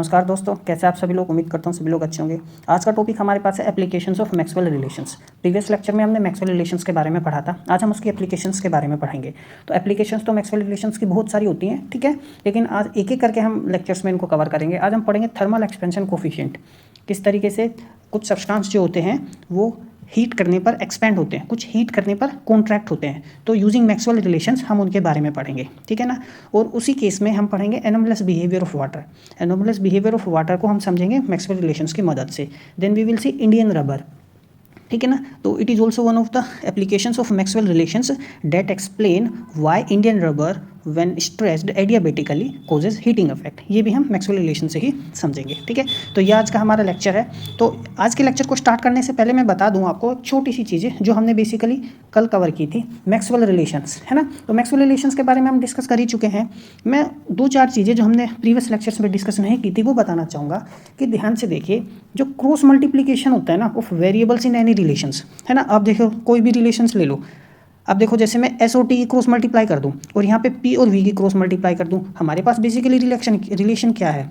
नमस्कार दोस्तों, कैसे आप सभी लोग। उम्मीद करता हूँ सभी लोग अच्छे होंगे। आज का टॉपिक हमारे पास है applications of Maxwell relations. Previous lecture में हमने मैक्सवेल रिलेशंस के बारे में पढ़ा था, आज हम उसकी एप्लीकेशंस के बारे में पढ़ेंगे। तो एप्लीकेशंस तो मैक्सवेल रिलेशंस की बहुत सारी होती हैं, ठीक है, लेकिन आज एक एक करके हम लेक्चर्स में इनको कवर करेंगे। आज हम पढ़ेंगे थर्मल एक्सपेंशन कोफिशिएंट, किस तरीके से कुछ सब्सटेंस जो होते हैं वो हीट करने पर एक्सपेंड होते हैं, कुछ हीट करने पर कॉन्ट्रैक्ट होते हैं। तो यूजिंग मैक्सवेल रिलेशंस हम उनके बारे में पढ़ेंगे, ठीक है ना। और उसी केस में हम पढ़ेंगे anomalous behaviour of water. Anomalous behaviour of water को हम समझेंगे मैक्सवेल रिलेशंस की मदद से। Then we will see Indian rubber, ठीक है ना। तो it is also one of the applications of Maxwell relations that explain why Indian rubber when stressed adiabatically causes heating effect. ये भी हम मैक्सवेल रिलेशन से ही समझेंगे, ठीक है। तो ये आज का हमारा लेक्चर है। तो आज के लेक्चर को स्टार्ट करने से पहले मैं बता दूं आपको एक छोटी सी चीज़ें जो हमने बेसिकली कल कवर की थी, मैक्सवेल रिलेशंस, है ना। तो मैक्सवेल रिलेशंस के बारे में हम डिस्कस कर ही चुके हैं। मैं दो चार चीज़ें जो हमने प्रीवियस लेक्चर्स में डिस्कस नहीं की थी वो बताना चाहूँगा कि ध्यान से देखिए। जो क्रॉस मल्टीप्लीकेशन होता है ना of variables in any relations, है ना। आप देखो कोई भी रिलेशंस ले लो, अब देखो जैसे मैं एस और टी की क्रॉस मल्टीप्लाई कर दूं और यहाँ पे पी और वी की क्रॉस मल्टीप्लाई कर दूं, हमारे पास बेसिकली रिलेशन क्या है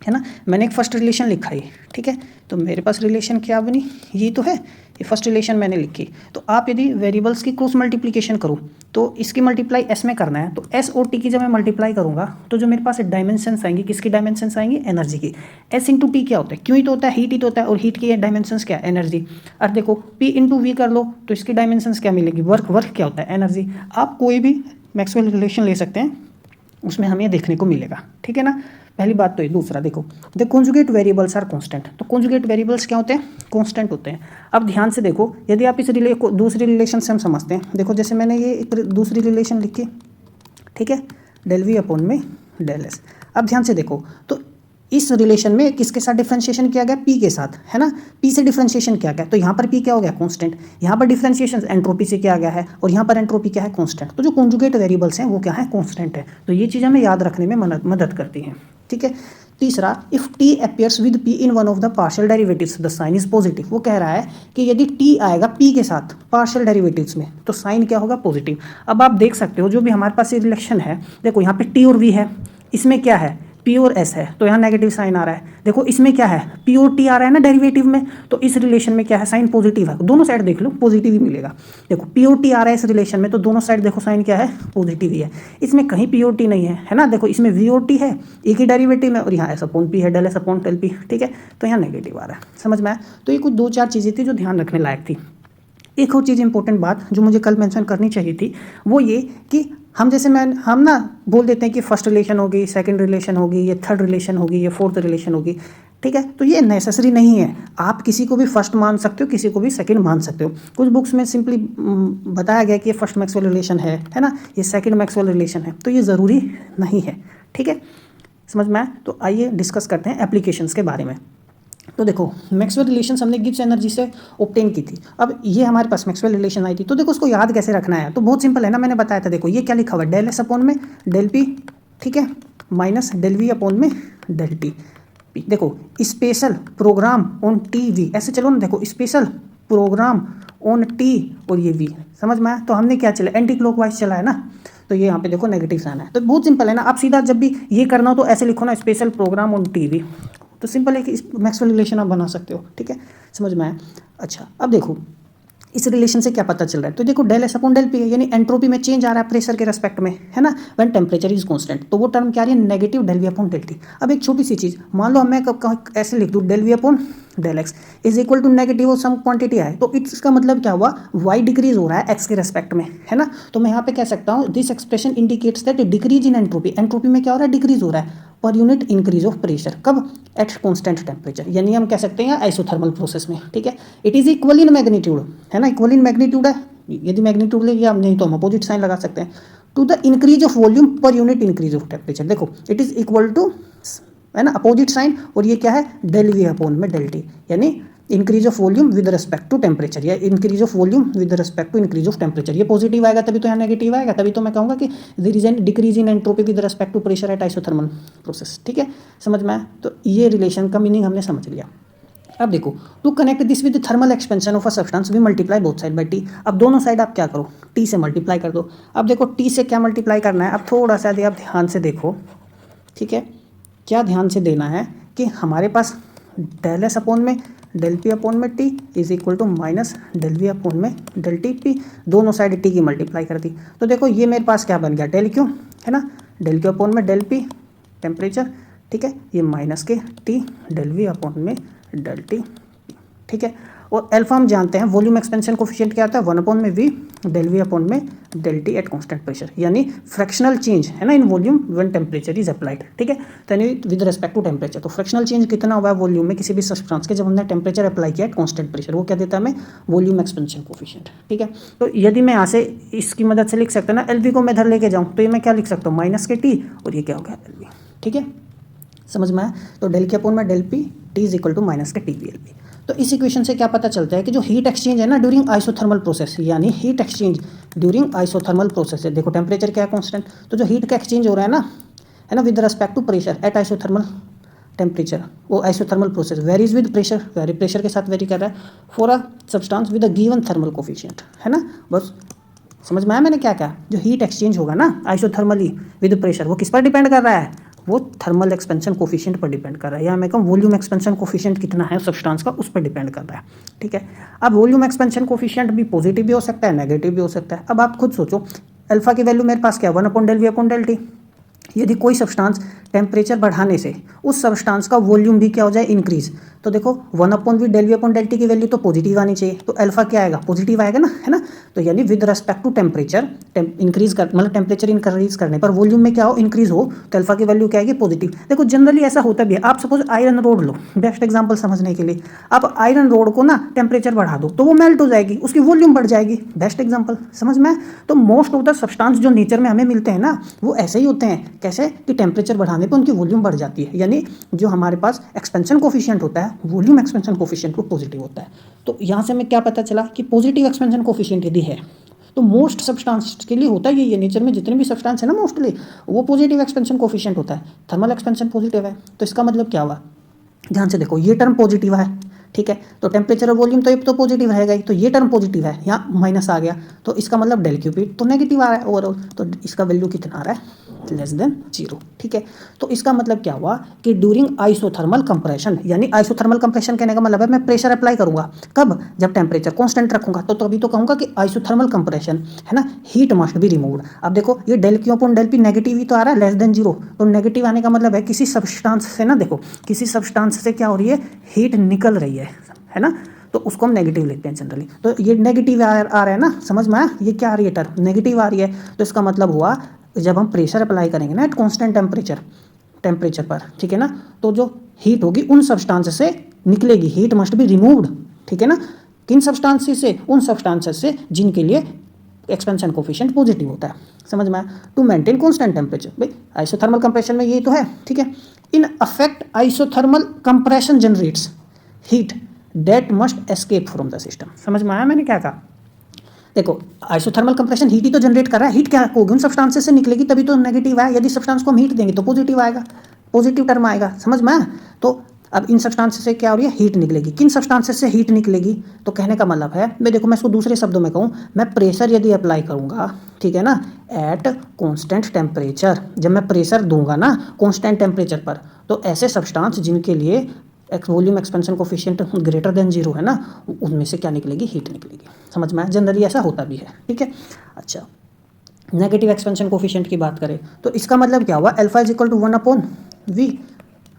ना। मैंने एक फर्स्ट रिलेशन लिखा है, ठीक है। तो मेरे पास रिलेशन क्या बनी, ये तो है, ये फर्स्ट रिलेशन मैंने लिखी। तो आप यदि वेरिएबल्स की क्रॉस मल्टीप्लिकेशन करो तो इसकी मल्टीप्लाई एस में करना है। तो एस और टी की जब मैं मल्टीप्लाई करूंगा तो जो मेरे पास डायमेंशंस आएंगी, किसकी डायमेंशंस आएंगी, एनर्जी की। एस इंटू टी क्या होता है, क्यों ही तो होता है, हीट ही तो होता है, और हीट की डायमेंशंस क्या है, एनर्जी। और देखो पी इंटू वी कर लो तो इसकी डायमेंशंस क्या मिलेगी, वर्क क्या होता है, एनर्जी। आप कोई भी मैक्सवेल रिलेशन ले सकते हैं, उसमें हमें देखने को मिलेगा, ठीक है ना। पहली बात तो ये। दूसरा देखो, the conjugate variables are constant. तो कॉन्जुगेट वेरिएबल्स क्या होते हैं, कांस्टेंट होते हैं। अब ध्यान से देखो, यदि आप इस दूसरी रिलेशन से हम समझते हैं, देखो जैसे मैंने ये एक दूसरी रिलेशन लिखी, ठीक है, डेल वी अपॉन में डेल एस। अब ध्यान से देखो, तो इस रिलेशन में किसके साथ डिफरेंशिएशन किया गया, पी के साथ, है ना। पी से डिफरेंशिएशन किया गया तो यहाँ पर पी क्या हो गया, कांस्टेंट। यहाँ पर डिफरेंशिएशन एंट्रोपी से किया गया है और यहाँ पर एंट्रोपी क्या है, कांस्टेंट। तो जो कॉन्जुगेट वेरिएबल्स हैं वो क्या है, कांस्टेंट है। तो ये चीज़ हमें याद रखने में मदद करती हैं, ठीक है। तीसरा, if T appears with P in one of the partial derivatives the sign is positive. वो कह रहा है कि यदि टी आएगा पी के साथ पार्शियल डेरिवेटिव्स में तो साइन क्या होगा, पॉजिटिव। अब आप देख सकते हो जो भी हमारे पास ये रिलेशन है, देखो यहाँ पे टी और वी है, इसमें क्या है, पी और एस है, तो यहाँ नेगेटिव साइन आ रहा है। देखो इसमें क्या है, पी और टी आ रहा है ना डेरिवेटिव में, तो इस रिलेशन में क्या है, साइन पॉजिटिव है। दोनों साइड देख लो पॉजिटिव ही मिलेगा। देखो पी और टी आ रहा है इस रिलेशन में तो दोनों साइड देखो साइन क्या है, पॉजिटिव ही है। इसमें कहीं पी और टी नहीं है ना। देखो इसमें वी और टी है, एक ही डेरिवेटिव में, और यहाँ एस अपॉन पी है, del S upon del P, ठीक है। तो यहाँ नेगेटिव आ रहा है, समझ में आया। तो ये कुछ दो चार चीज़ें थी जो ध्यान रखने लायक थी। एक और चीज़ इंपॉर्टेंट बात जो मुझे कल मेंशन करनी चाहिए थी वो ये कि हम ना बोल देते हैं कि फर्स्ट रिलेशन होगी, सेकंड रिलेशन होगी, ये थर्ड रिलेशन होगी, ये फोर्थ रिलेशन होगी, ठीक है। तो ये नेसेसरी नहीं है। आप किसी को भी फर्स्ट मान सकते हो, किसी को भी सेकंड मान सकते हो। कुछ बुक्स में सिंपली बताया गया कि ये फर्स्ट मैक्सवेल रिलेशन है ना, ये सेकंड मैक्सवेल रिलेशन है, तो ये ज़रूरी नहीं है, ठीक है, समझ में आया। तो आइए डिस्कस करते हैं एप्लीकेशंस के बारे में। तो देखो मैक्सवेल रिलेशंस हमने गिब्स एनर्जी से ऑब्टेन की थी। अब ये हमारे पास मैक्सवेल रिलेशन आई थी, तो देखो उसको याद कैसे रखना है, तो बहुत सिंपल है ना। मैंने बताया था, देखो ये क्या लिखा हुआ है, डेल एस अपॉन में डेल पी, ठीक है, माइनस डेल वी अपॉन में डेल टी पी। देखो special program on TV, ऐसे चलो ना। देखो स्पेशल प्रोग्राम ऑन टी और ये वी, समझ में आया। तो हमने क्या चला, एंटी क्लॉकवाइज चला है ना, तो ये यहाँ पे देखो नेगेटिव साइन है। तो बहुत सिंपल है ना। आप सीधा जब भी ये करना हो तो ऐसे लिखो ना, special program on TV, तो सिंपल है कि मैक्सवेल रिलेशन आप बना सकते हो, ठीक है, समझ में आया। अच्छा अब देखो इस रिलेशन से क्या पता चल रहा है, तो देखो del S upon del P है, यानी एंट्रोपी में चेंज आ रहा है प्रेशर के रेस्पेक्ट में, है ना, व्हेन टेम्परेचर इज कांस्टेंट। तो वो टर्म क्या आ रही है, negative del V upon del T. अब एक छोटी सी चीज़, मान लो मैं ऐसे लिख दूँ, del V upon del X is equal to negative some quantity है, तो इसका मतलब क्या हुआ, वाई डिक्रीज हो रहा है एक्स के रेस्पेक्ट में, है ना। तो मैं यहाँ पे कह सकता हूँ this expression indicates that decrease in entropy. Entropy में क्या हो रहा है, डिक्रीज हो रहा है पर यूनिट इंक्रीज ऑफ प्रेशर, कब, एट कॉन्स्टेंट टेम्परेचर, यानी हम कह सकते हैं आइसोथर्मल प्रोसेस में, ठीक है। It is equal in magnitude, है ना, इक्वल इन मैग्नीट्यूड है। यदि मैग्नीट्यूड ले लिया नहीं तो हम अपोजिट साइन लगा सकते हैं, to the increase of volume per unit increase of temperature. देखो इट इज इक्वल टू, है ना, अपोजिट साइन, और ये क्या है, डेल वी अपॉन में डेल टी, यानी increase of volume with respect to temperature, या increase of volume with respect to increase of temperature. ये पॉजिटिव आएगा तभी तो यहाँ नेगेटिव आएगा, तभी तो मैं कहूँगा कि there is an decrease in entropy with respect to pressure at isothermal process, ठीक है, समझ में आया। तो ये रिलेशन का मीनिंग हमने समझ लिया। अब देखो, to connect this with thermal expansion of a substance we multiply both side by T. अब दोनों साइड आप क्या करो, टी से मल्टीप्लाई कर दो। अब देखो टी से क्या मल्टीप्लाई करना है, अब थोड़ा सा यदि आप ध्यान से देखो, ठीक है, क्या ध्यान से देना है कि हमारे पास डेल एस अपॉन में डेल पी अपॉन में T is equal to minus del V upon में डेल टी पी, दोनों साइड टी की मल्टीप्लाई कर दी। तो देखो ये मेरे पास क्या बन गया, डेल क्यू है ना, डेल क्यू अपॉन में डेल पी टेम्परेचर, ठीक है, ये माइनस के टी डेल वी अपॉन में डेल टी, ठीक है। और अल्फा हम जानते हैं, वॉल्यूम एक्सपेंशन कोफिशिएंट क्या आता है, 1 अपॉन में वी डेल वी अपॉन में del T at constant pressure, यानी फ्रैक्शनल चेंज है ना in volume when temperature is applied, ठीक है। तो यानी विद रिस्पेक्ट टू टेम्परेचर, तो फ्रैक्शनल चेंज कितना हुआ है वॉल्यूम में किसी भी सब्सटेंस के जब हमने टेम्परेचर अप्लाई किया एट कांस्टेंट प्रेशर, वो क्या देता है हमें, वॉल्यूम एक्सपेंशन कोफिशिएंट, ठीक है। तो यदि मैं यहाँ से इसकी मदद से लिख सकता हूँ ना, एल वी को मैं इधर लेके जाऊँ तो ये मैं क्या लिख सकता हूँ, माइनस के टी और ये क्या हो गया एल वी, ठीक है, समझ में आया। तो डेल के अपॉन में del P T is equal to minus के टी वी एल पी। तो इस इक्वेशन से क्या पता चलता है कि जो हीट एक्सचेंज है ना ड्यूरिंग आइसोथर्मल प्रोसेस, यानी heat exchange during isothermal process है, देखो टेम्परेचर क्या है कांस्टेंट, तो जो हीट का एक्सचेंज हो रहा है ना with respect to pressure at isothermal temperature, वो isothermal process varies with pressure, vary pressure के साथ वेरी कर रहा है for a substance with a given thermal coefficient, है ना। बस समझ में आया मैंने क्या कहा, जो हीट एक्सचेंज होगा ना आइसोथर्मली विद प्रेशर, वो किस पर डिपेंड कर रहा है, वो थर्मल एक्सपेंशन कोफिशिएंट पर डिपेंड कर रहा है, या मैं कहूँ वॉल्यूम एक्सपेंशन कोफिशिएंट कितना है सब्सटेंस का, उस पर डिपेंड कर रहा है, ठीक है। अब वॉल्यूम एक्सपेंशन कोफिशिएंट भी पॉजिटिव भी हो सकता है, नेगेटिव भी हो सकता है। अब आप खुद सोचो, अल्फा की वैल्यू मेरे पास क्या है, 1 upon del V upon del T. यदि कोई सब्सटेंस टेम्परेचर बढ़ाने से उस सब्सटेंस का वॉल्यूम भी क्या हो जाए, इंक्रीज, तो देखो 1 upon V del V upon del T की वैल्यू तो पॉजिटिव आनी चाहिए, तो अल्फा क्या आएगा, पॉजिटिव आएगा ना, है ना। तो यानी with respect to temperature increase कर, मतलब टेम्परेचर इंक्रीज करने पर वॉल्यूम में क्या हो, इंक्रीज हो, तो अल्फा की वैल्यू क्या आएगी, पॉजिटिव। देखो जनरली ऐसा होता भी है, आप सपोज आयरन रोड लो, बेस्ट एग्जाम्पल समझने के लिए, आप आयरन रोड को ना टेम्परेचर बढ़ा दो तो वो मेल्ट हो जाएगी, उसकी वॉल्यूम बढ़ जाएगी, बेस्ट एग्जाम्पल समझ में। तो मोस्ट ऑफ द सब्सटेंस जो नेचर में हमें मिलते हैं ना, वो ऐसे ही होते हैं, कैसे कि टेम्परेचर बढ़ाने पर उनकी वॉल्यूम बढ़ जाती है, यानी जो हमारे पास एक्सपेंशन कोफिशिएंट होता है, वॉल्यूम एक्सपेंशन कोफिशिएंट वो पॉजिटिव होता है। तो यहाँ से हमें क्या पता चला कि पॉजिटिव एक्सपेंशन कोफिशिएंट यदि है तो मोस्ट सब्सटेंस के लिए होता है ये नेचर में जितने भी सब्सटेंस है ना मोस्टली वो पॉजिटिव एक्सपेंशन कोफिशिएंट होता है, थर्मल एक्सपेंशन पॉजिटिव है। तो इसका मतलब क्या हुआ, ध्यान से देखो, ये टर्म पॉजिटिव है, ठीक है, तो टेम्परेचर और वॉल्यूम तो ये तो पॉजिटिव रहेगा ही, तो ये टर्म पॉजिटिव है, यहाँ माइनस आ गया, तो इसका मतलब डेल क्यू पी तो नेगेटिव आ रहा है ओवरऑल, तो इसका वैल्यू कितना आ रहा है, लेस देन 0, ठीक है। तो इसका मतलब क्या हुआ कि ड्यूरिंग आइसोथर्मल कंप्रेशन, यानी आइसोथर्मल कंप्रेशन कहने का मतलब है मैं प्रेशर अप्लाई करूंगा, कब, जब टेम्परेचर कांस्टेंट रखूंगा, तो तभी तो कहूंगा कि आइसोथर्मल कंप्रेशन है ना, हीट मस्ट बी रिमूव्ड। अब देखो ये del Q upon del P negative ही तो आ रहा है, लेस देन 0, तो नेगेटिव आने का मतलब है किसी सब्सटेंस से ना, देखो किसी सब्सटेंस से क्या हो रही है, हीट निकल रही है ना, तो उसको हम नेगेटिव लेते हैं जनरली। तो ये नेगेटिव आ रहा है ना, समझ में आया, ये क्या आ रही है टर्म, नेगेटिव आ रही है, तो इसका मतलब हुआ जब हम प्रेशर अप्लाई करेंगे ना एट कांस्टेंट टेम्परेचर पर, ठीक है ना, तो जो हीट होगी उन सब्सटेंस से निकलेगी, हीट मस्ट बी रिमूव्ड, ठीक है ना, किन सब्सटेंसेस से, उन सब्सटेंसेस से जिनके लिए एक्सपेंशन कोफिशिएंट पॉजिटिव होता है, समझ में आया, टू मेंटेन कांस्टेंट टेम्परेचर। भाई आइसोथर्मल कंप्रेशन में ये तो है, ठीक है। In effect isothermal compression generates heat that must escape from the system, समझ में आया मैंने क्या कहा। देखो आइसोथर्मल कंप्रेशन हीट ही तो जनरेट कर रहा है, हीट क्या होगी, उन सब्सटेंसेस से निकलेगी तभी तो नेगेटिव है, यदि सब्सटेंस को हम हीट देंगे तो पॉजिटिव आएगा, पॉजिटिव टर्म आएगा, समझ में आया। तो अब इन सब्सटेंसेस से क्या हो रही है, हीट निकलेगी, किन सब्सटेंसेस से हीट निकलेगी, तो कहने का मतलब है, मैं देखो मैं इसको दूसरे शब्दों में कहूँ, मैं प्रेशर यदि अप्लाई करूँगा, ठीक है ना, एट कॉन्स्टेंट टेम्परेचर, जब मैं प्रेशर दूंगा ना कॉन्स्टेंट टेम्परेचर पर, तो ऐसे सब्सटेंस जिनके लिए volume expansion coefficient greater than 0 है ना, उनमें से क्या निकलेगी, हीट निकलेगी, समझ में आया, जनरली ऐसा होता भी है, ठीक है। अच्छा नेगेटिव एक्सपेंशन कोफिशिएंट की बात करें तो इसका मतलब क्या हुआ, alpha is equal to 1 upon V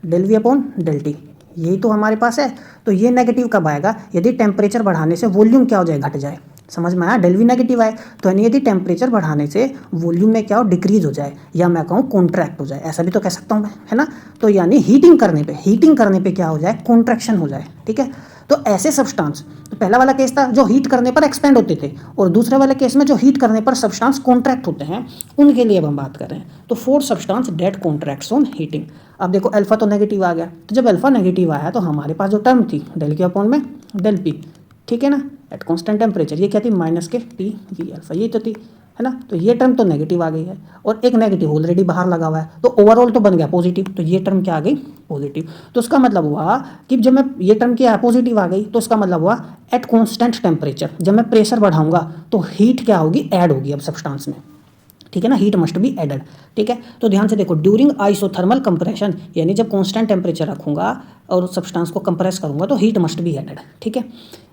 del V upon del T, यही तो हमारे पास है। तो ये नेगेटिव कब आएगा, यदि टेम्परेचर बढ़ाने से वॉल्यूम क्या हो जाए, घट जाए, समझ में आया, डेल वी नेगेटिव आए, तो यानी यदि टेम्परेचर बढ़ाने से वॉल्यूम में क्या हो, डिक्रीज हो जाए, या मैं कहूँ कॉन्ट्रैक्ट हो जाए, ऐसा भी तो कह सकता हूँ मैं, है ना। तो यानी हीटिंग करने पे क्या हो जाए, कॉन्ट्रैक्शन हो जाए, ठीक है। तो ऐसे सब्सटेंस, तो पहला वाला केस था जो हीट करने पर एक्सपेंड होते थे, और दूसरे वाले केस में जो हीट करने पर सब्सटेंस कॉन्ट्रैक्ट होते हैं, उनके लिए अब हम बात कर रहे हैं। तो 4 substance date contracts on heating. अब देखो अल्फा तो नेगेटिव आ गया, तो जब अल्फा नेगेटिव आया तो हमारे पास जो टर्म थी डेल के अपॉन में डेल पी, ठीक है ना, एट कांस्टेंट टेम्परेचर, ये क्या थी, माइनस के टी वी अल्फा, ये तो थी, है ना। तो ये टर्म तो नेगेटिव आ गई है, और एक नेगेटिव ऑलरेडी बाहर लगा हुआ है, तो ओवरऑल तो बन गया पॉजिटिव, तो ये टर्म क्या आ गई, पॉजिटिव। तो उसका मतलब हुआ कि जब मैं ये टर्म क्या है, पॉजिटिव आ गई, तो उसका मतलब हुआ एट कांस्टेंट टेम्परेचर, जब मैं प्रेशर बढ़ाऊंगा तो हीट क्या होगी, ऐड होगी अब सब्सटेंस में, ठीक है ना, हीट मस्ट बी एडेड। ठीक है, तो ध्यान से देखो, ड्यूरिंग आइसोथर्मल कंप्रेशन, यानी जब कांस्टेंट टेम्परेचर रखूंगा और सब्सटेंस को कंप्रेस करूंगा तो हीट मस्ट बी एडेड। ठीक है,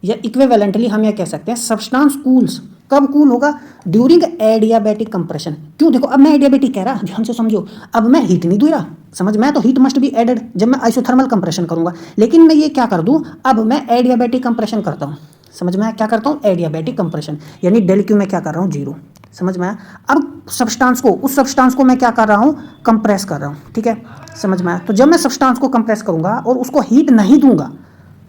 या इक्विवेलेंटली हम यह कह सकते हैं सब्सटेंस कूल्स, कब कूल होगा, ड्यूरिंग एडियाबैटिक कंप्रेशन। क्यों, देखो अब मैं एडियाबैटिक कह रहा, ध्यान से समझो, अब मैं हीट नहीं दे रहा, समझ में, तो हीट मस्ट बी एडेड जब मैं आइसोथर्मल कंप्रेशन करूंगा। लेकिन मैं ये क्या कर दूं, अब मैं एडियाबैटिक कंप्रेशन करता हूं, समझ में, क्या करता हूं, एडियाबैटिक कंप्रेशन, यानी डेल क्यू में क्या कर रहा हूं, 0, समझ में आया। अब सब्सटेंस को, उस सब्सटेंस को मैं क्या कर रहा हूं, कंप्रेस कर रहा हूं। ठीक है, समझ में आया। तो जब मैं सब्सटेंस को कंप्रेस करूंगा और उसको हीट नहीं दूंगा,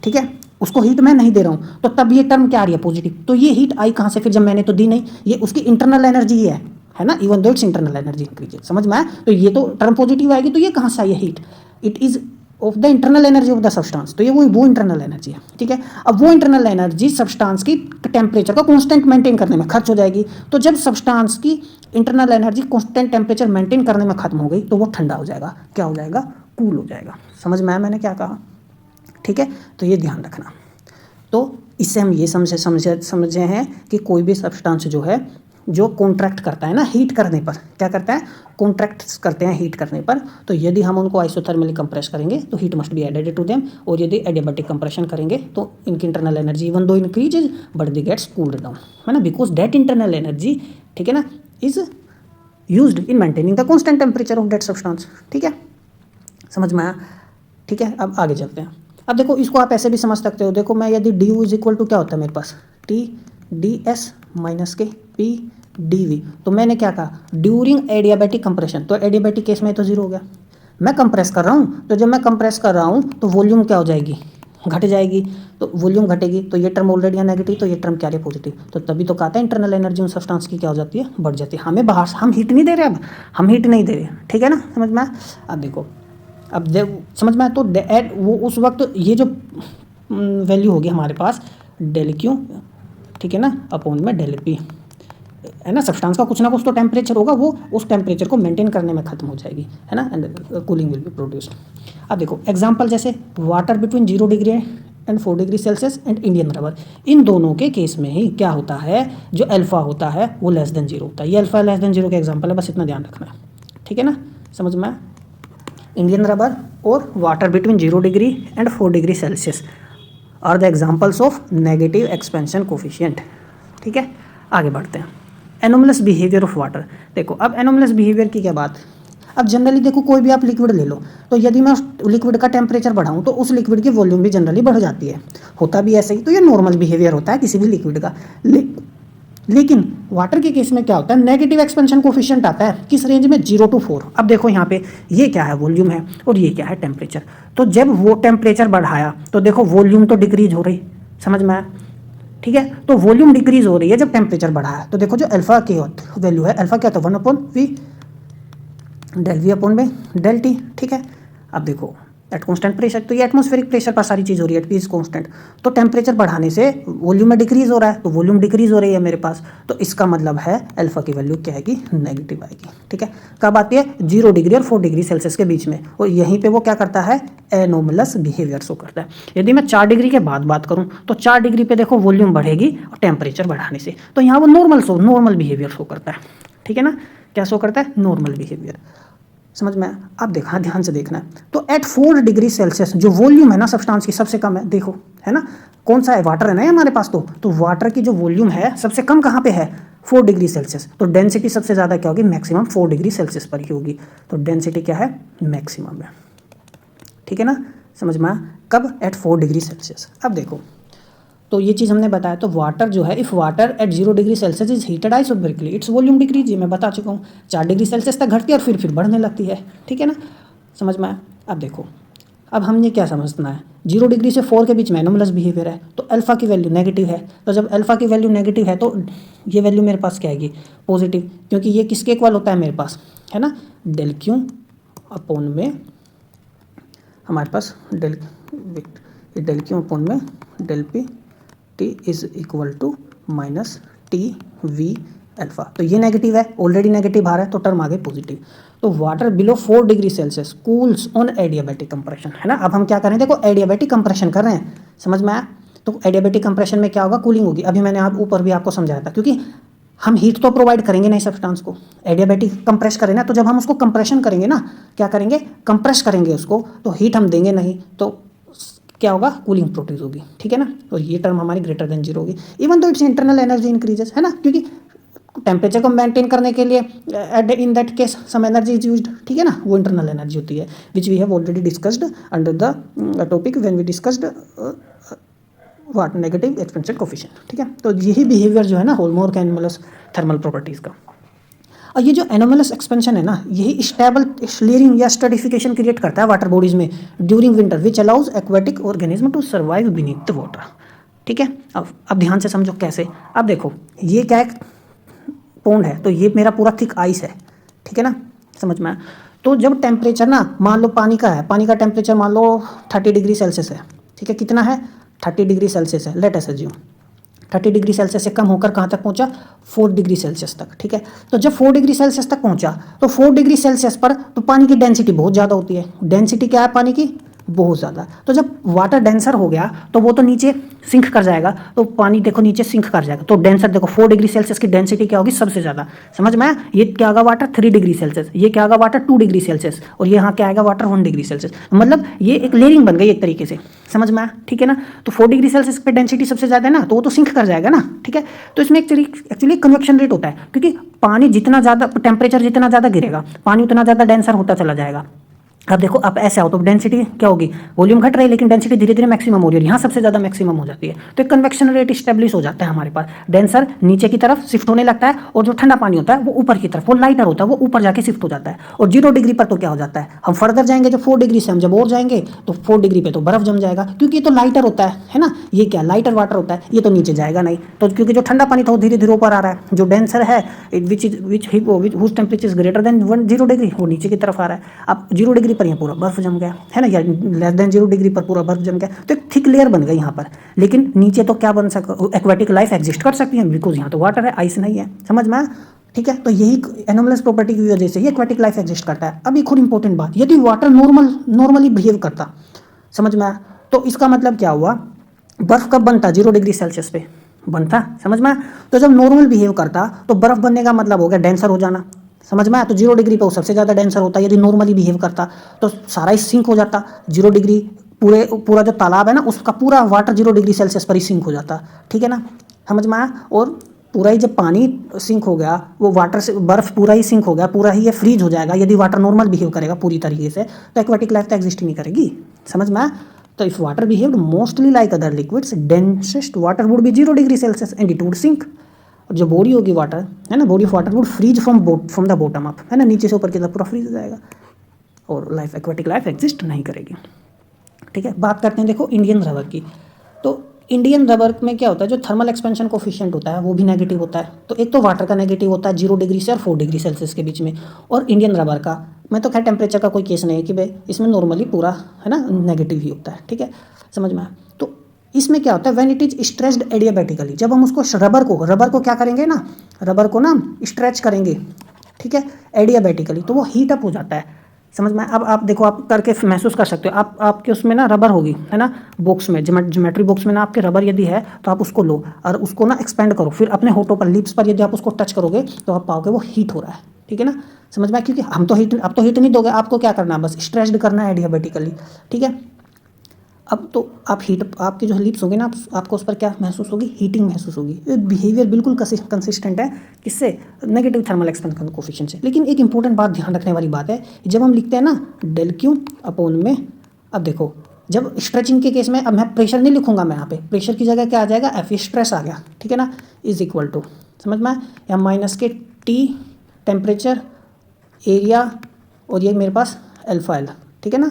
ठीक है, उसको हीट मैं नहीं दे रहा हूं, तो तब ये टर्म क्या आ रही है, पॉजिटिव। तो ये हीट आई कहां से, फिर जब मैंने तो दी नहीं, ये उसकी इंटरनल एनर्जी है ना, even though it's internal energy increases, समझ में आया। तो ये तो टर्म पॉजिटिव आएगी, तो ये कहां से आई है, heat, it is of the internal energy of the substance, तो ये वो इंटरनल एनर्जी है। ठीक है, अब वो इंटरनल एनर्जी सब्सटेंस की टेम्परेचर को कांस्टेंट मेंटेन करने में खर्च हो जाएगी। तो जब सब्सटेंस की internal energy constant temperature maintain करने में खत्म हो गई, तो वो ठंडा हो जाएगा, क्या हो जाएगा, कूल हो जाएगा। समझ में आया मैंने क्या कहा, ठीक है, तो ये ध्यान रखना। तो इससे हम ये समझे हैं कि कोई भी सब्सटेंस जो है, जो कॉन्ट्रैक्ट करता है ना हीट करने पर, क्या करता है, कॉन्ट्रैक्ट्स करते हैं हीट करने पर, तो यदि हम उनको आइसोथर्मली कंप्रेस करेंगे तो heat must be added to them, और यदि एडियाबैटिक कंप्रेशन करेंगे तो इनकी internal energy even though increases but they gets cooled down, है ना, बिकॉज दैट इंटरनल एनर्जी, ठीक है ना, is used in maintaining the constant temperature of that substance. ठीक है, समझ में आया। ठीक है, अब आगे चलते हैं। अब देखो, इसको आप ऐसे भी समझ सकते हो, देखो मैं यदि D U is equal to क्या होता है मेरे पास, टी डी एस माइनस के पी डी वी, तो मैंने क्या कहा, ड्यूरिंग एडियाबैटिक कंप्रेशन, तो एडियाबैटिक केस में तो 0 हो गया। मैं कंप्रेस कर रहा हूँ, तो जब मैं कंप्रेस कर रहा हूँ तो वॉल्यूम क्या हो जाएगी, घट जाएगी, तो वॉल्यूम घटेगी, तो ये टर्म ऑलरेडी है नेगेटिव, तो ये टर्म क्या है, पॉजिटिव। तो तभी तो कहता है इंटरनल एनर्जी उन सब्सटेंस की क्या हो जाती है, बढ़ जाती है। हमें बाहर, हम हीट नहीं दे रहे, अब हम हीट नहीं दे रहे, ठीक है ना, समझ में। अब देखो, अब समझ में आया, तो एट वो उस वक्त ये जो वैल्यू होगी हमारे पास डेल क्यू, ठीक है ना, अपॉन में डेल पी, है ना, सब्सटेंस का कुछ ना कुछ तो टेम्परेचर होगा, वो उस टेम्परेचर को मेंटेन करने में खत्म हो जाएगी, है ना, and cooling will be produced. अब देखो एग्जांपल, जैसे water between 0 degree and 4 degree Celsius and Indian rubber, इन दोनों के केस में ही क्या होता है, जो अल्फा होता है वो लेस देन 0 होता है। ये अल्फा लेस देन 0 का एग्जाम्पल है, बस इतना ध्यान रखना है, ठीक है ना, समझ में। इंडियन रबर और water between 0 degree and 4 degree Celsius are the examples of negative expansion coefficient. ठीक है, आगे बढ़ते हैं। एनोमलस बिहेवियर ऑफ वाटर, देखो अब एनोमलस बिहेवियर की क्या बात। अब जनरली देखो, कोई भी आप लिक्विड ले लो, तो यदि मैं उस लिक्विड का टेम्परेचर बढ़ाऊं तो उस लिक्विड की वॉल्यूम भी जनरली बढ़ जाती है, होता भी ऐसे ही। तो ये नॉर्मल बिहेवियर होता है किसी भी लिक्विड का। लेकिन वाटर के केस में क्या होता है, नेगेटिव एक्सपेंशन कोफिशिएंट आता है, किस रेंज में, 0 to 4। अब देखो यहाँ पे ये क्या है, वॉल्यूम है, और ये क्या है, टेम्परेचर। तो जब वो टेम्परेचर बढ़ाया तो देखो वॉल्यूम तो डिक्रीज हो रही, समझ में आया, ठीक है। तो वॉल्यूम डिक्रीज हो रही है जब टेम्परेचर बढ़ा है। तो देखो जो अल्फा की वैल्यू है, अल्फा क्या होता है, 1/v डेल वी अपॉन में डेल टी, ठीक है। अब देखो एट कांस्टेंट प्रेशर, तो ये एटमॉस्फेरिक प्रेशर पर सारी चीज़ हो रही है, इज कांस्टेंट। तो टेम्परेचर बढ़ाने से वॉल्यूम में डिक्रीज हो रहा है, तो वॉल्यूम डिक्रीज हो रही है मेरे पास, तो इसका मतलब है अल्फा की वैल्यू क्या आएगी, नेगेटिव आएगी, ठीक है। कब आती है, 0 डिग्री और 4 डिग्री सेल्सियस के बीच में, और यहीं पे वो क्या करता है, एनोमलस बिहेवियर शो करता है। यदि मैं 4 डिग्री के बाद बात करूँ तो 4 डिग्री पे देखो वॉल्यूम बढ़ेगी और टेम्परेचर बढ़ाने से, तो यहाँ वो नॉर्मल बिहेवियर शो करता है, ठीक है ना। क्या शो करता है, नॉर्मल बिहेवियर, समझ में। अब देखा, ध्यान से देखना है, तो एट 4 डिग्री सेल्सियस जो वॉल्यूम है ना सब्सटेंस की सबसे कम है, देखो है ना, कौन सा है, वाटर है ना हमारे पास। तो वाटर की जो वॉल्यूम है सबसे कम कहाँ पे है, 4 डिग्री सेल्सियस। तो डेंसिटी सबसे ज़्यादा क्या होगी, मैक्सिमम 4 डिग्री सेल्सियस पर ही होगी। तो डेंसिटी क्या है, मैक्सिमम है, ठीक है ना, समझ में। कब, एट 4 डिग्री सेल्सियस। अब देखो, तो ये चीज़ हमने बताया, तो वाटर जो है, if water at 0 degree Celsius is heated isobarically, its volume decrease, ये मैं बता चुका हूँ। 4 डिग्री सेल्सियस तक घटती है और फिर बढ़ने लगती है, ठीक है ना, समझ में आया। अब देखो, अब हमने क्या समझना है, 0 डिग्री से 4 के बीच में एनोमलस बिहेवियर है, तो अल्फा की वैल्यू नेगेटिव है। तो जब अल्फा की वैल्यू नेगेटिव है तो ये वैल्यू मेरे पास क्या आएगी, पॉजिटिव, क्योंकि ये किसके इक्वल होता है मेरे पास, है ना, डेल क्यू अपॉन में हमारे पास डेल क्यू अपॉन में del P T is equal to minus T V alpha. तो ये नेगेटिव है, ऑलरेडी नेगेटिव आ रहा है, तो टर्म आ गए पॉजिटिव। तो water below 4 degree Celsius cools on adiabatic compression, है ना। अब हम क्या करें, देखो एडियाबैटिक कंप्रेशन कर रहे हैं, समझ में आया। तो एडियाबैटिक कंप्रेशन में क्या होगा, कूलिंग होगी। अभी मैंने आप ऊपर भी आपको समझाया था, क्योंकि हम हीट तो प्रोवाइड करेंगे नहीं सब्सटेंस को, एडियाबैटिक कंप्रेस करें ना, तो जब हम उसको कंप्रेशन करेंगे ना, क्या करेंगे, कंप्रेस करेंगे उसको, तो हीट हम देंगे नहीं, तो क्या होगा, कूलिंग प्रोड्यूस होगी, ठीक है ना। तो ये टर्म हमारी ग्रेटर देन जीरो होगी, इवन तो इट्स इंटरनल एनर्जी इंक्रीजेस, है ना, क्योंकि टेम्परेचर को मेंटेन करने के लिए in that case some energy is used, ठीक है ना, वो इंटरनल एनर्जी होती है, which we have already discussed under the topic when we discussed what negative expansion coefficient, ठीक है। तो यही बिहेवियर जो है ना होल्मोर का एनोमलस थर्मल प्रॉपर्टीज़ का। और ये जो एनोमलस एक्सपेंशन है ना, यही स्टेबल स्लेयरिंग या स्ट्रेटिफिकेशन क्रिएट करता है वाटर बॉडीज में during winter, which allows aquatic organism to survive beneath the water, ठीक है। अब ध्यान से समझो कैसे। अब देखो ये क्या है, पोंड है, तो ये मेरा पूरा थिक आइस है, ठीक है ना, समझ में। तो जब टेम्परेचर ना, मान लो पानी का है, पानी का टेम्परेचर मान लो 30 डिग्री सेल्सियस है, ठीक है, कितना है, 30 डिग्री सेल्सियस है, let us assume 30 degree Celsius से कम होकर कहाँ तक पहुँचा, 4 डिग्री सेल्सियस तक, ठीक है। तो जब 4 डिग्री सेल्सियस तक पहुँचा, तो 4 डिग्री सेल्सियस पर तो पानी की डेंसिटी बहुत ज़्यादा होती है, डेंसिटी क्या है पानी की, बहुत ज़्यादा। तो जब वाटर डेंसर हो गया तो वो तो नीचे सिंक कर जाएगा, तो पानी देखो नीचे सिंक कर जाएगा, तो डेंसर देखो 4 डिग्री सेल्सियस की डेंसिटी क्या होगी, सबसे ज़्यादा, समझ में आया। ये क्या होगा वाटर 3 डिग्री सेल्सियस, ये क्या होगा वाटर 2 डिग्री सेल्सियस, और ये यहाँ क्या आएगा वाटर 1 डिग्री सेल्सियस, मतलब ये एक लेयरिंग बन गई एक तरीके से, समझ में आया, ठीक है ना। तो 4 डिग्री सेल्सियस पे डेंसिटी सबसे ज़्यादा है ना, तो वो तो सिंक कर जाएगा ना, ठीक है। तो इसमें एक्चुअली कन्वेक्शन रेट होता है, क्योंकि पानी जितना ज़्यादा टेम्परेचर जितना ज़्यादा गिरेगा, पानी उतना ज़्यादा डेंसर होता चला जाएगा। अब देखो अब ऐसे आओ तो डेंसिटी क्या होगी, वॉल्यूम घट रही है लेकिन डेंसिटी धीरे धीरे मैक्सिमम हो रही है, यहाँ सबसे ज़्यादा मैक्सिमम हो जाती है, तो एक कन्वेक्शन रेट स्टेब्लिश हो जाता है हमारे पास, डेंसर नीचे की तरफ शिफ्ट होने लगता है, और जो ठंडा पानी होता है वो ऊपर की तरफ, वो लाइटर होता है, वो ऊपर जाके शिफ्ट हो जाता है। और 0 डिग्री पर तो क्या हो जाता है, हम फर्दर जाएंगे, जब 4 डिग्री से हम जब और जाएंगे तो 4 डिग्री पे तो बर्फ जम जाएगा, क्योंकि ये तो लाइटर होता है ना, ये क्या लाइटर वाटर होता है, ये तो नीचे जाएगा नहीं, तो क्योंकि जो ठंडा पानी था वो धीरे धीरे ऊपर आ रहा है, जो डेंसर है whose temperature is greater than 0 degree, वो नीचे की तरफ आ रहा है। अब 0 डिग्री पर यहाँ पूरा बर्फ जम गया, है ना, या लेस देन 0 डिग्री पर पूरा बर्फ जम गया, तो एक थिक लेयर बन गई यहाँ पर। लेकिन नीचे तो क्या बन सका, एक्वेटिक लाइफ एग्जिस्ट कर सकती है, बिकॉज यहाँ तो वाटर है, आइस नहीं है, समझ में आया, ठीक है। तो यही एनोमलस प्रॉपर्टी की वजह से ये एक्वेटिक लाइफ एग्जिस्ट करता है। अब एक और इंपॉर्टेंट बात, यदि वाटर नॉर्मली बिहेव करता, समझ में आया, तो इसका मतलब क्या हुआ, बर्फ कब बनता, 0 डिग्री सेल्सियस पे बनता, समझ में आया। तो जब नॉर्मल बिहेव करता तो बर्फ बनने का मतलब हो गया डेंसर हो जाना, समझ में आया। तो 0 डिग्री पे वो सबसे ज़्यादा डेंसर होता है, यदि नॉर्मली बिहेव करता तो सारा ही सिंक हो जाता, 0 डिग्री पूरा जो तालाब है ना उसका पूरा वाटर 0 डिग्री सेल्सियस पर ही सिंक हो जाता, ठीक है ना, समझ में आया। और पूरा ही जब पानी सिंक हो गया, वो वाटर से बर्फ पूरा ही सिंक हो गया, पूरा ही ये फ्रीज हो जाएगा, यदि वाटर नॉर्मल बिहेव करेगा पूरी तरीके से, तो एक्वेटिक लाइफ तो एग्जिस्ट ही नहीं करेगी, समझ में आया। तो if water behaved mostly like other liquids, densest water would be 0 degree Celsius and it would sink. और जो बॉडी होगी वाटर, है ना, body of water would freeze from the bottom up, है ना, नीचे से ऊपर की तरफ पूरा फ्रीज हो जाएगा, और लाइफ एक्वेटिक लाइफ एग्जिस्ट नहीं करेगी, ठीक है। बात करते हैं देखो इंडियन रबर की। तो इंडियन रबर में क्या होता है, जो थर्मल एक्सपेंशन कोफिशिएंट होता है वो भी नेगेटिव होता है। तो एक तो वाटर का नेगेटिव होता है 0 डिग्री से और 4 डिग्री सेल्सियस के बीच में, और इंडियन रबर का मैं तो खैर टेम्परेचर का कोई केस नहीं है कि भाई इसमें नॉर्मली पूरा है ना नेगेटिव ही होता है, ठीक है, समझ में आया। तो इसमें क्या होता है, when it is stretched adiabatically, जब हम उसको रबर को क्या करेंगे ना, रबर को ना स्ट्रेच करेंगे, ठीक है, एडियाबैटिकली, तो वो हीट अप हो जाता है, समझ में। अब आप देखो, आप करके महसूस कर सकते हो, आपके उसमें ना रबर होगी, है ना, बॉक्स में ज्योमेट्री बॉक्स में ना आपके रबर यदि है तो आप उसको लो और उसको ना एक्सपेंड करो, फिर अपने होठों पर लिप्स पर यदि आप उसको टच करोगे तो आप पाओगे वो हीट हो रहा है, ठीक है ना, समझ में। क्योंकि आप तो हीट नहीं दोगे, आपको क्या करना है, बस स्ट्रेच्ड करना है एडियाबैटिकली, ठीक है। अब तो आपके जो लिप्स होंगे ना, आपको उस पर क्या महसूस होगी, हीटिंग महसूस होगी। बिहेवियर बिल्कुल कंसिस्टेंट है किससे, नेगेटिव थर्मल एक्सपेंशन कोफिशिएंट से। लेकिन एक इंपॉर्टेंट बात ध्यान रखने वाली बात है, जब हम लिखते हैं ना डेल क्यू अपॉन में, अब देखो जब स्ट्रेचिंग के केस में, अब मैं प्रेशर नहीं लिखूंगा, मैं यहाँ पे प्रेशर की जगह क्या आ जाएगा, एफ स्ट्रेस आ गया, ठीक है ना, इज इक्वल टू, समझ में, या माइनस के टी टेम्परेचर एरिया, और ये मेरे पास अल्फा एल, ठीक है ना,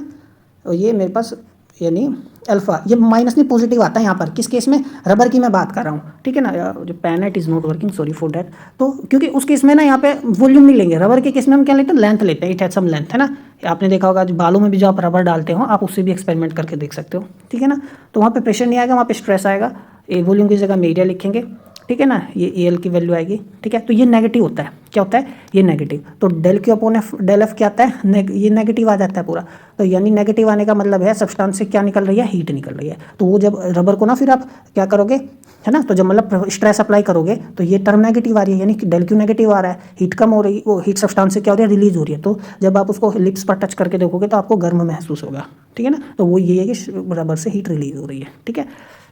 और ये मेरे पास यानी अल्फा, ये माइनस नहीं पॉजिटिव आता है यहाँ पर, किस केस में, रबर की मैं बात कर रहा हूँ, ठीक है ना। जो पेन है it is not working, sorry for that. तो क्योंकि उस केस में ना यहाँ पे वॉल्यूम नहीं लेंगे, रबर के केस में हम क्या लेते हैं, लेंथ लेते हैं, इट हैज सम लेंथ, है ना। आपने देखा होगा बालों में भी जो आप रबर डालते हो, आप उससे भी एक्सपेरिमेंट करके देख सकते हो, ठीक है ना। तो वहाँ पे प्रेशर नहीं आएगा, वहाँ पे स्ट्रेस आएगा, वॉल्यूम की जगह हम एरिया लिखेंगे, ठीक है ना, ये एल की वैल्यू आएगी, ठीक है। तो ये नेगेटिव होता है, क्या होता है ये नेगेटिव, तो del Q upon F, del F क्या आता है, ये नेगेटिव आ जाता है पूरा। तो यानी नेगेटिव आने का मतलब है सब्सटेंस से क्या निकल रही है, हीट निकल रही है। तो वो जब रबर को ना फिर आप क्या करोगे, है ना, तो जब मतलब स्ट्रेस अप्लाई करोगे तो ये टर्म नेगेटिव आ रही है, यानी कि डेल क्यू नेगेटिव आ रहा है, हीट कम हो रही, वो हीट सब्सटेंस से क्या हो रही है, रिलीज हो रही है। तो जब आप उसको लिप्स पर टच करके देखोगे तो आपको गर्म महसूस होगा, ठीक है ना। तो वो ये है कि रबर से हीट रिलीज हो रही है, ठीक है।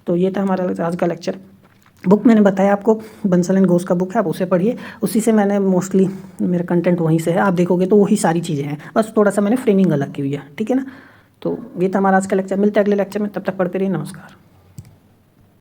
तो ये था हमारा आज का लेक्चर। बुक मैंने बताया आपको, बंसल एंड घोष का बुक है, आप उसे पढ़िए, उसी से मैंने मोस्टली मेरा कंटेंट वहीं से है, आप देखोगे तो वही सारी चीज़ें हैं, बस थोड़ा सा मैंने फ्रेमिंग अलग की हुई है, ठीक है ना। तो ये था हमारा आज का लेक्चर, मिलते हैं अगले लेक्चर में, तब तक पढ़ते रहिए, नमस्कार।